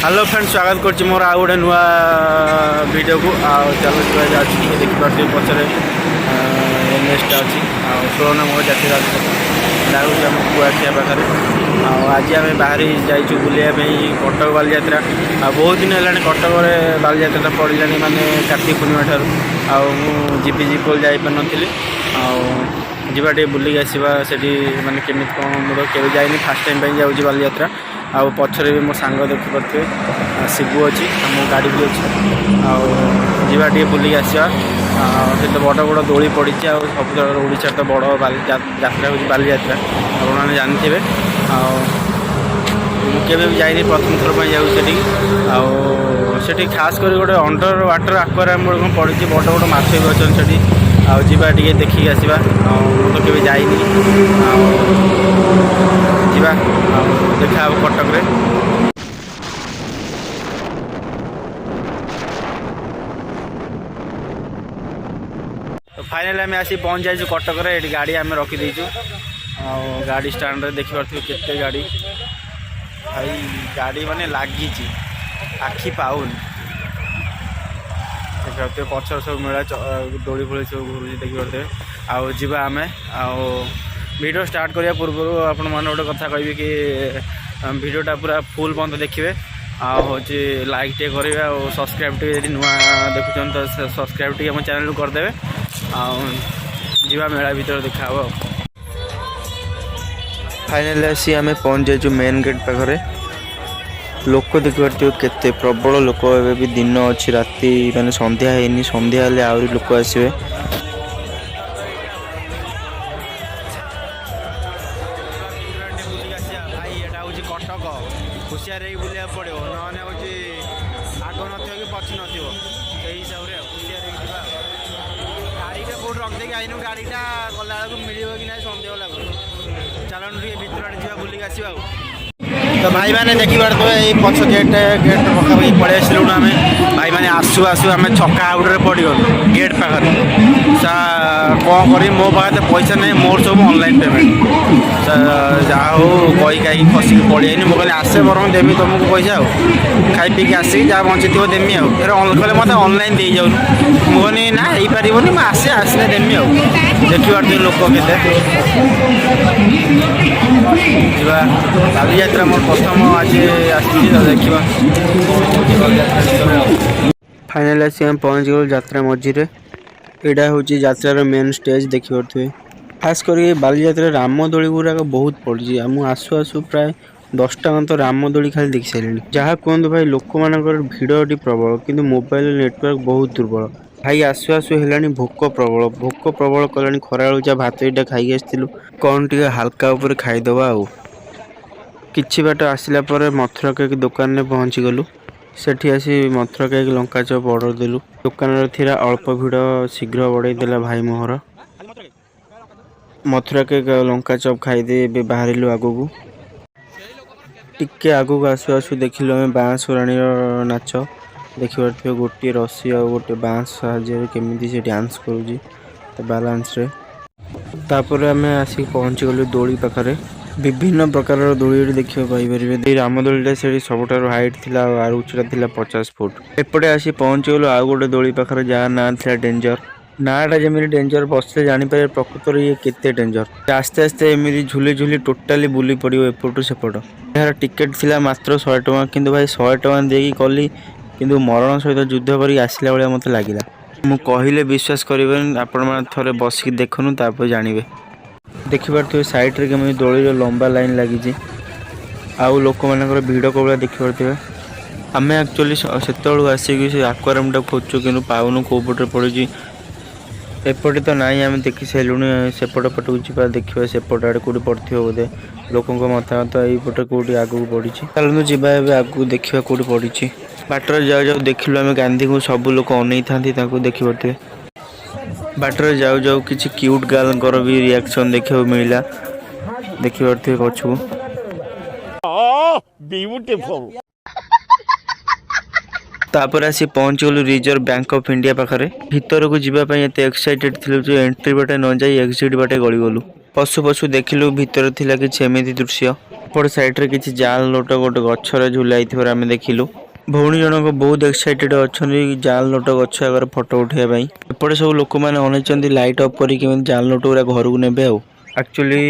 Hello friends, स्वागत कर मोर आउ गोटे नुआ वीडियो को चलो देखिपे पचर एनएसटा अच्छी षोलना मोड़ जाती आम कुआखिया पाखे आज आम बाहर जाइए बुलाया कटक बालीजात्रा बहुत दिन है कटक बालीजात्रा पड़ा माने कार्तिक पूर्णिमा ठार आजी जापार नी जीवा टे बुलिक आसवा से माने केमी कौन मुझे केवे जाइनी फास्ट टाइम जाऊँगी बालीजात्रा आ पछरे भी मो सांग देखिपे शिबू अच्छी मो गाड़ी भी अच्छी आवा टे बुलिक आसवा से तो बड़ बड़ दोली पड़ी सब ओडिशा तो बड़ यात्रा हूँ बालीजात्रा आपने जानते मुझे भी जाइए प्रथम थर पर जाऊँगी खास कर गोटे अंडर वाटर आक्वारियम गुड़ पड़ी बड़ बड़ माछ भी अच्छे से आवा टे देखिक आसवा तो केवे जाइनी जा देखा कटक रे तो फाइनल आम आसी पहुँच जाइए कटक रे ये गाड़ी आम रखीदेचु गाड़ी स्टाण्ड रे देखि पार्थिव केते गाड़ी भाई गाड़ी माने लगी आखि पाउन देखिए पचर सब मेला दोली फोली सब घूर देखिए आउ जा आम वीडियो स्टार्ट करने पूर्व आपण मैंने गोटे कथा कहि कि वीडियोटा पूरा फुल बंद देखिए हूँ लाइक टे करेंगे और सब्सक्राइब टे नुआ देखुन तो सब्सक्राइब टे आम चैनल को करदे जा मेला भर देखा फाइनल आसी आम पहुँच जाइए मेन गेट पाखे लोक देखिए केते प्रबल लोक भी दिन अच्छी राति माने संध्या है संध्या हेल्ले आहरी लोक आसवे कटक खुशियार बुलिया पड़ो ना हूँ आग न कि पछ न हिसाब से खुशियार गाड़ीटा कौट रखदे आईनु गाड़ीटा गला मिले कि ना सन्देह लगुच चलन भर जा बुलिक आसवा तो भाई मैंने देखी पारे ये पछ गेट पखापी पड़े आसलु आम भाई मैंने आसु आसु आम छक्का आउटे पड़गलु गेट पाखे कौन कर मो पाखे पैसा नहीं मोर सब ऑनलाइन पेमेंट जहाँ हो कही कहीं फसिक पड़े मुझे आसे बरम देमी तुमको पैसा खाई पीक आसिक जहाँ बची थो देमी फिर मत ऑनलाइन दे जाऊँ मुझे ना हो पारनि आसे आसने देमी देखी पारे लोक के बालीजात्रा मोर प्रथम आज देखा फाइनल आसी हम पहुँच गलु यात्रा मझीरे यहाँ हूँ यात्रार मेन स्टेज देखिपे खास कर बालीजात्रा रामदोली गुड़ाक बहुत पड़ी आसु आसु प्राय 10टा तो रामदोली खाली देखी सारे जहाँ कहतु भाई लोक मान भिड़ी प्रबल किंतु मोबाइल नेटवर्क बहुत दुर्बल भाई आसु आसु है भोक प्रबल कला खरा जहाँ भात यहाँ खाई आसलु कौन टे हाल्का उपर खाईदबा किछि बाट आसला पर मथुरा केक दुकान में पहुँची गलु सेठी आसी मथुरा केक लंका चप ऑर्डर देलु दुकान थिरा अल्प भिड़ शीघ्र बढ़ई देला भाई मोहर मथुरा केक लंका चप खाईदे बाहरिलु आगू टिके आगू आसु आसु देखिलु आम बाँस राणी नाच देखिपे गोटे रसी आ गोटे बाँस साहाय्य केमी से डांस करुँची बालांस रे तापर आम आसिक पहुँची गलु दोली पाखे विभिन्न प्रकार दोली देखा पारे रामदोलीटा से सबुठ हाइट थी आर उच्चता थी 50 फुट एपटे आसी पहुँची गलु आउ गोटे दोली पाखे जहाँ ना था डेंजर नाटा जमी डेंजर बसले जापर प्रकृत ये केते डेंजर आस्ते आस्ते एमती झुली झुली टोटाली बुली पड़ो एपटू सेपट यार टिकेट थिला मात्र 100 टଙ୍କା किंतु भाई 100 टଙ୍କା देकी कली किंतु मरण सहित युद्ध कर आसला भाया मत लगे मु कहले विश्वास करें आपण थे बसिक देखुन तापर जानवे देखिपे साइड रे केमी दोली लंबा लाइन लगी आउ लोक मान भिड़ कौड़ा देखिपे आम एक्चुअली से आसिक से आक्वारियम खोजु कि पाऊनु कौ पटे पड़ी एपटे तो नाई आम देखी सारूँ सेपट पटक जा देखा सेपट आड़े कौटी पड़े बोधे लोक मतामत यहीपटे कौटी आगू पड़ी चलू जा आगू देखा कौटी पड़ी बाटर जाऊ जाऊ देखिलु आम गांधी को सब लोक अनै था देखिपे बाटर जाऊ जाऊ किसी क्यूट गर्ल भी रिएक्शन देखा मिला देखिपे पछू तापर आसी पहुँच गलु रिजर्व बैंक ऑफ इंडिया पाखे भीतर को जीवाई एत एक्साइटेड थिलु जो एंट्री बाटे न जाई एग्जिट बाटे गली गलु पशु पशु देखिलु भीतर थिला कि एमती दृश्य सेपट साइड रे किछि जाल लोट गोटे गछरे झुलाई थिबार आमे देखिलु। भौणी जनक बहुत एक्साइटेड अच्छे जाल लोट गछ आगे फोटो उठाइबा पई। एपटे सब लोक मैंने अनेचंदी लाइट ऑफ करी केमि जाल लोट गुरा घर को नेबे आउ। एक्चुअली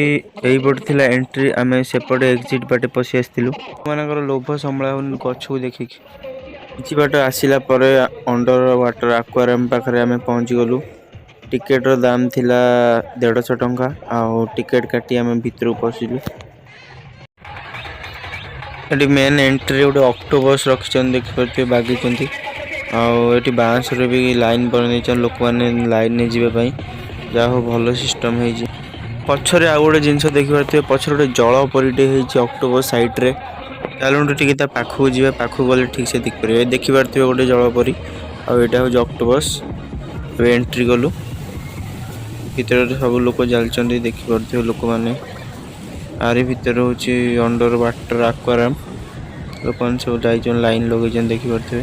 एई पट थिला एंट्री आमे सेपटे एग्जिट बाटे पसी आस्तिलु। मानकर लोभ संभाळा गछ को देखि किछि बाट आसिला परे अंडर वाटर एक्वेरियम पाखरे आमे पहुंची गलु। टिकेट रो दाम थिला 150 टंका आ टिकेट काटी आमे भितर पसिलु। एटी मेन एंट्री गोटे ऑक्टोपस रखिछन देखि बागी आउे बाँस भी लाइन बन लोक मैंने लाइन ने जीवे पई जा हो भल सिस्टम है। पछरे आ गोटे जिनस देखिए पछरे गोटे जल परीटे ऑक्टोपस साइड रे चलुन टी पाखक जी पाखक गले ठीक से देखिए देखिपे गोटे जल परी आईटा हूँ ऑक्टोपस। एंट्री गलु भर सब लोक जालचंदी देखिपे लोक मैंने आरी भितर हूँ अंडर वाटर एक्वेरियम लोक सब जाइए लाइन लगे देखिपे।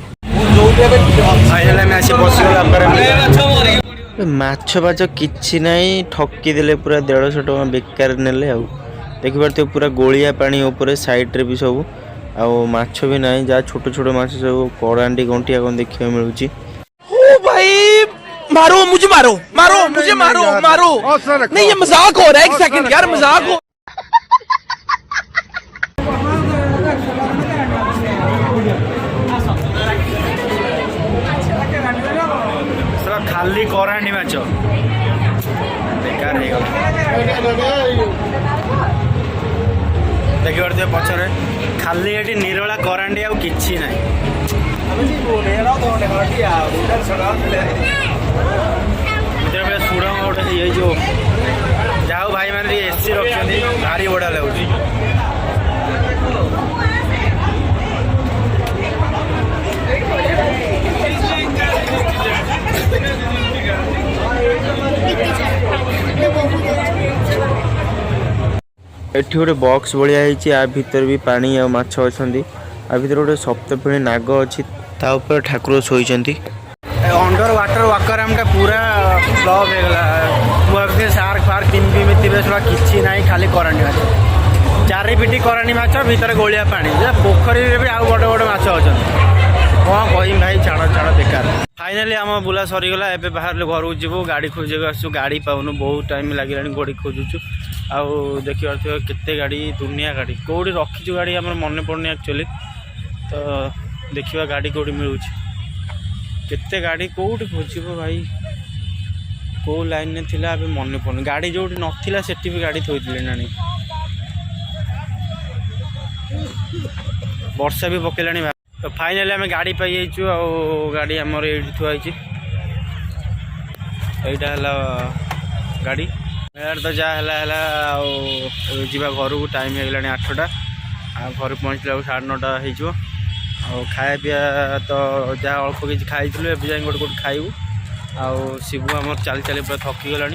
माछ बाछ किछि नहीं ठकी देले पूरा 150 टका बेकार नेले आउ देखिपे पूरा गोलिया पानी ऊपर साइड रे भी सब आउ माछ भी नहीं जहाँ छोट छोट माछ सब करांडी गंटिया कौन देखा मिलूँ। भाई मारो मुझे मारो मारो मुझे मारो मारो नहीं ये मजाक हो रहा है। एक सेकंड यार मजाक हो। खाली करांडी माछ बेकार हो देखिए पछरे खाली ये निरला करांडी आ किछि नाही। सुड़ गोटे ये जो जाओ भाई मैंने एसी रखी भारी बड़ा लगुच। एठी गोटे बॉक्स भाया आ भीतर भी पानी आ माछ अछंती आ भीतर गोटे सप्तफेणी नाग अच्छी ता ऊपर ठाकुर शोइचंती। अंडर वाटर एक्वेरियम टा पूरा फ्लॉप हो गला। मुझे सार्क फार्क तीन किसी ना खाली करांडी माछ चारिपिटी करांडी माछ भीतर गोलिया पानी पोखरी भी आउ बड़ बड़ माछ अच्छा कौन कह भाई छाड़ छाड़ बेकार। फाइनाली आम बुला सरीगला एबे बाहर घर को जीवु गाड़ी खोजे आसु गाड़ी पाऊनु बहुत टाइम लगे गाड़ी खोजुचु आउ देखिए केते गाड़ी दुनिया गाड़ी कौटी रखीचु गाड़ी आम मन पड़नी एक्चुअली तो देखा गाड़ी कौटी मिलूँ केते गाड़ी कौटी खोजब भाई कौ लाइन में थिला अबे मन पड़न गाड़ी जो नथिला सेठी भी गाड़ी थोइथिले नानी वर्षा भी पकेलानी। तो फाइनाली आम गाड़ी पाई जाइछु आ गाड़ी आमर ये थुआई यहाँ गाड़ी यार तो जहाँ है जीवा घर को टाइम हो गला 8टा आ घर पहुँचला 9:30 हो खाया पीया तो जहाँ अल्प किसी खाई जाए गोटे खाइबू आउ शिबू आम चली चली पूरा थकीगला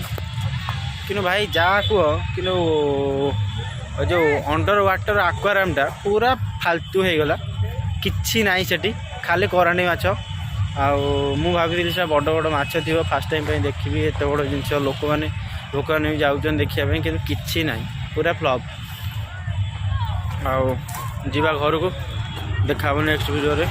कि भाई जहाँ कह कि जो अंडर वाटर एक्वेरियम टा पूरा फालतू हो गला किछि नाई सेठी खाली करांडी माछ आउ मु भाभी से बड़ बड़ माछ थी फास्ट टाइम देखी एत बड़ जिनस लोक मैंने भी जाऊँ देखा कि किछि नाई पूरा फ्लॉप आउ जीवा घर को देखा नेक्स्ट वीडियो रे।